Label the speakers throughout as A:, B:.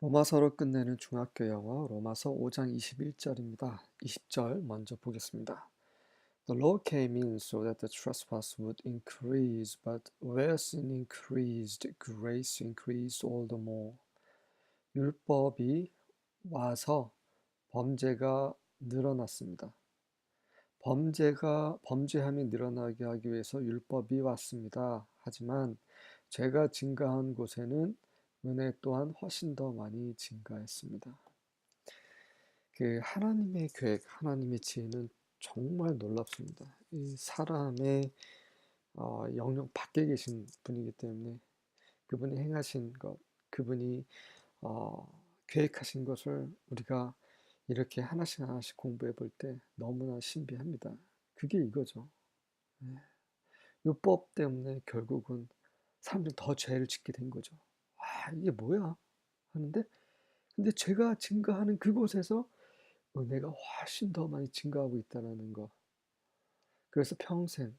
A: 로마서로 끝내는 중학교 영어 로마서 5장 21절입니다. 20절 먼저 보겠습니다. The law came in so that the trespass would increase, but where sin increased, grace increased all the more. 율법이 와서 범죄가 늘어났습니다. 범죄함이 늘어나게 하기 위해서 율법이 왔습니다. 하지만 죄가 증가한 곳에는 은혜 또한 훨씬 더 많이 증가했습니다. 하나님의 계획, 하나님의 지혜는 정말 놀랍습니다. 이 사람의 영역 밖에 계신 분이기 때문에 그분이 행하신 것, 그분이 계획하신 것을 우리가 이렇게 하나씩 하나씩 공부해 볼 때 너무나 신비합니다. 그게 이거죠. 네. 율법 때문에 결국은 사람들이 더 죄를 짓게 된 거죠. 아, 이게 뭐야? 하는데 근데 죄가 증가하는 그곳에서 은혜가 훨씬 더 많이 증가하고 있다는 거. 그래서 평생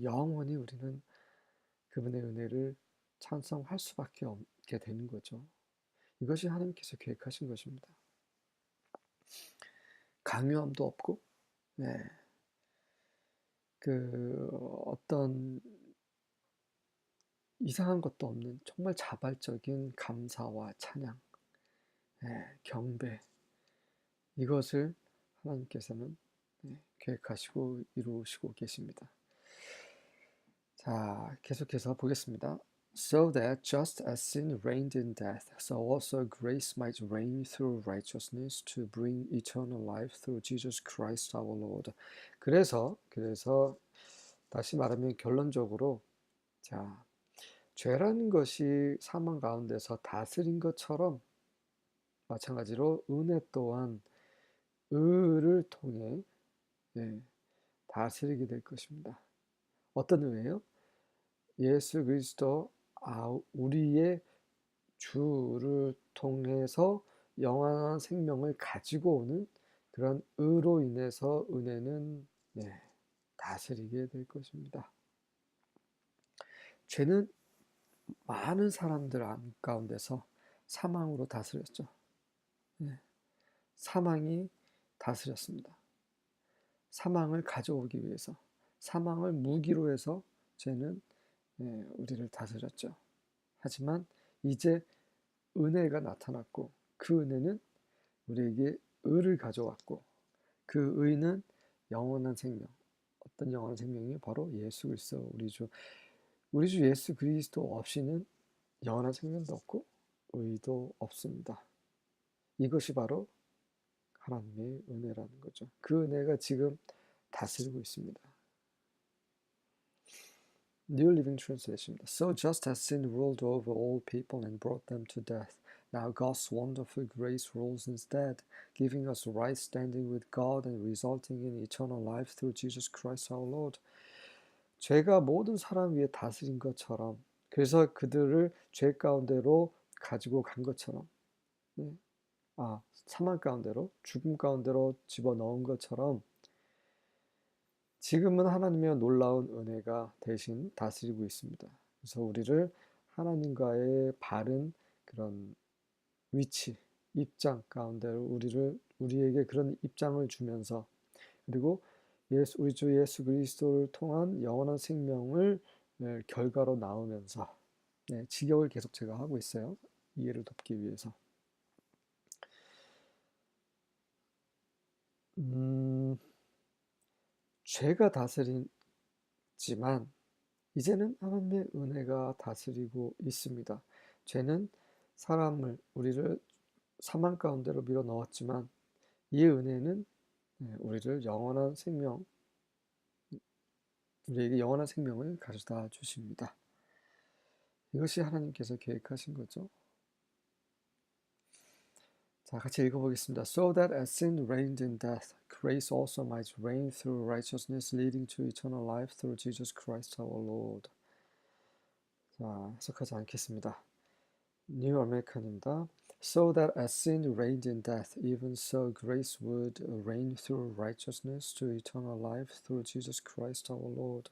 A: 영원히 우리는 그분의 은혜를 찬송할 수밖에 없게 되는 거죠. 이것이 하나님께서 계획하신 것입니다. 강요함도 없고, 네, 어떤 이상한 것도 없는 정말 자발적인 감사와 찬양, 네, 경배, 이것을 하나님께서는 계획하시고 이루시고 계십니다. 자, 계속해서 보겠습니다. So that just as sin reigned in death, so also grace might reign through righteousness to bring eternal life through Jesus Christ our Lord. 그래서 다시 말하면 결론적으로 자, 죄라는 것이 사망 가운데서 다스린 것처럼 마찬가지로 은혜 또한 의를 통해 다스리게 될 것입니다. 어떤 의예요? 예수 그리스도 우리의 주를 통해서 영원한 생명을 가지고 오는 그런 의로 인해서 은혜는 다스리게 될 것입니다. 죄는 많은 사람들 가운데서 사망으로 다스렸죠. 사망이 다스렸습니다. 사망을 가져오기 위해서, 사망을 무기로 해서 죄는 우리를 다스렸죠. 하지만 이제 은혜가 나타났고 그 은혜는 우리에게 의를 가져왔고 그 의는 영원한 생명. 어떤 영원한 생명이 바로 예수 그리스도 우리 주 예수 그리스도 없이는 영원한 생명도 없고 의도 없습니다. 이것이 바로 하나님의 은혜라는 거죠. 그 은혜가 지금 다스리고 있습니다. New Living Translation입니다. So just as sin ruled over all people and brought them to death, now God's wonderful grace rules instead, giving us right standing with God and resulting in eternal life through Jesus Christ our Lord. 죄가 모든 사람 위에 다스린 것처럼, 그래서 그들을 죄 가운데로 가지고 간 것처럼, 사망 가운데로, 죽음 가운데로 집어넣은 것처럼 지금은 하나님의 놀라운 은혜가 대신 다스리고 있습니다. 그래서 우리를 하나님과의 바른 그런 위치, 입장 가운데로 우리에게 그런 입장을 주면서 그리고 우리 주 예수 그리스도를 통한 영원한 생명을 결과로 나오면서 직역을 계속 제가 하고 있어요. 이해를 돕기 위해서. 죄가 다스리지만 이제는 하나님의 은혜가 다스리고 있습니다. 죄는 우리를 사망 가운데로 밀어 넣었지만 이 은혜는 우리에게 영원한 생명을 가져다 주십니다. 이것이 하나님께서 계획하신 거죠. 자, 같이 읽어보겠습니다. So that as sin reigned in death, grace also might reign through righteousness, leading to eternal life through Jesus Christ our Lord. 자, 해석하지 않겠습니다. New American입니다. So that as sin reigned in death, even so grace would reign through righteousness to eternal life through Jesus Christ our Lord.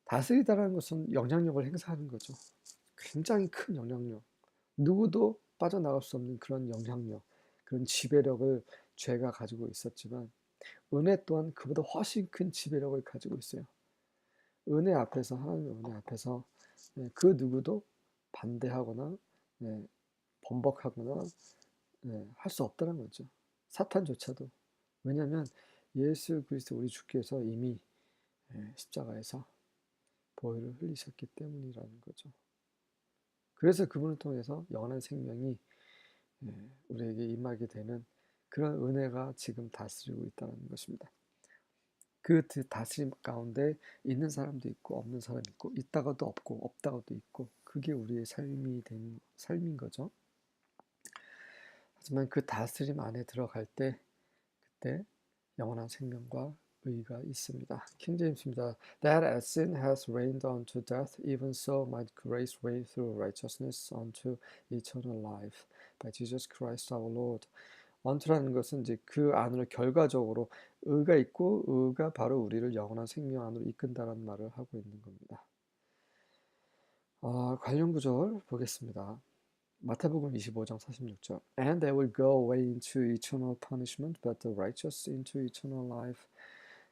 A: 다스리다라는 것은 영향력을 행사하는 거죠. 굉장히 큰 영향력. 누구도 빠져나갈 수 없는 그런 영향력, 그런 지배력을 죄가 가지고 있었지만 은혜 또한 그보다 훨씬 큰 지배력을 가지고 있어요. 은혜 앞에서, 하나님의 은혜 앞에서 그 누구도 반대하거나 번복하거나 할 수 없다는 거죠. 사탄조차도. 왜냐하면 예수 그리스도 우리 주께서 이미 십자가에서 보혈을 흘리셨기 때문이라는 거죠. 그래서 그분을 통해서 영원한 생명이 우리에게 임하게 되는 그런 은혜가 지금 다스리고 있다는 것입니다. 그 다스림 가운데 있는 사람도 있고 없는 사람이 있고 있다가도 없고 없다가도 있고 그게 우리의 삶인 거죠. 하지만 그 다스림 안에 들어갈 때 그때 영원한 생명과 의가 있습니다. 킹 제임스입니다. That as sin has reigned unto death, even so might grace reign through righteousness unto eternal life by Jesus Christ our Lord. unto라는 것은 이제 그 안으로 결과적으로 의가 있고 의가 바로 우리를 영원한 생명 안으로 이끈다는 말을 하고 있는 겁니다. 관련 구절 보겠습니다. 마태복음 25장 46절. And they will go away into eternal punishment, but the righteous into eternal life.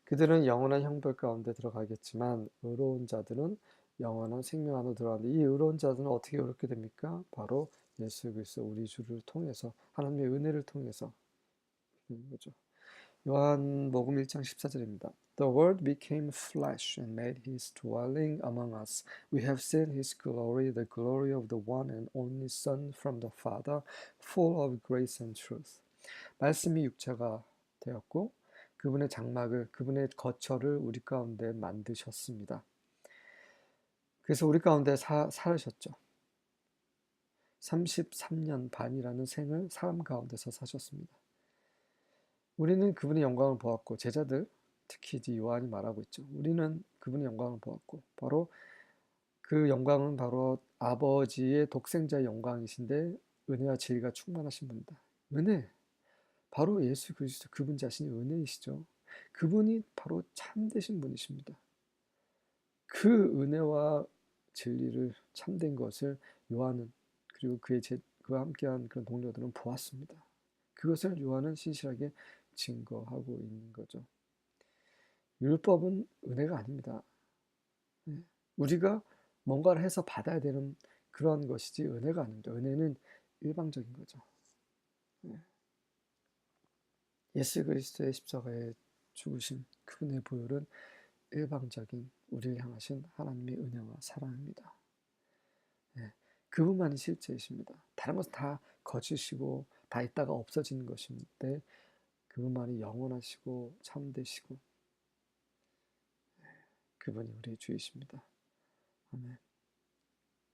A: 그들은 영원한 형벌 가운데 들어가겠지만 의로운 자들은 영원한 생명 안으로 들어가는데 이 의로운 자들은 어떻게 의롭게 됩니까? 바로 예수 그리스도 우리 주를 통해서 하나님의 은혜를 통해서 거죠. 요한복음 1장 14절입니다. The word became flesh and made his dwelling among us. We have seen his glory, the glory of the one and only Son from the Father, full of grace and truth. 말씀이 육체가 되었고 그분의 장막을, 그분의 거처를 우리 가운데 만드셨습니다. 그래서 우리 가운데 살으셨죠. 33년 반이라는 생을 사람 가운데서 사셨습니다. 우리는 그분의 영광을 보았고 제자들, 특히 이제 요한이 말하고 있죠. 우리는 그분의 영광을 보았고 바로 그 영광은 바로 아버지의 독생자의 영광이신데 은혜와 진리가 충만하신 분이다. 은혜, 바로 예수 그리스도 그분 자신이 은혜이시죠. 그분이 바로 참되신 분이십니다. 그 은혜와 진리를 참된 것을 요한은 그리고 그와 함께한 그런 동료들은 보았습니다. 그것을 요한은 신실하게 증거하고 있는 거죠. 율법은 은혜가 아닙니다. 우리가 뭔가를 해서 받아야 되는 그런 것이지 은혜가 아닙니다. 은혜는 일방적인 거죠. 예수 그리스도의 십자가에 죽으신 그분의 보혈은 일방적인 우리를 향하신 하나님의 은혜와 사랑입니다. 그분만이 실제이십니다. 다른 것은 다 거짓이고 다 있다가 없어지는 것인데 그분만이 영원하시고 참되시고 그분이 우리의 주이십니다. 아멘.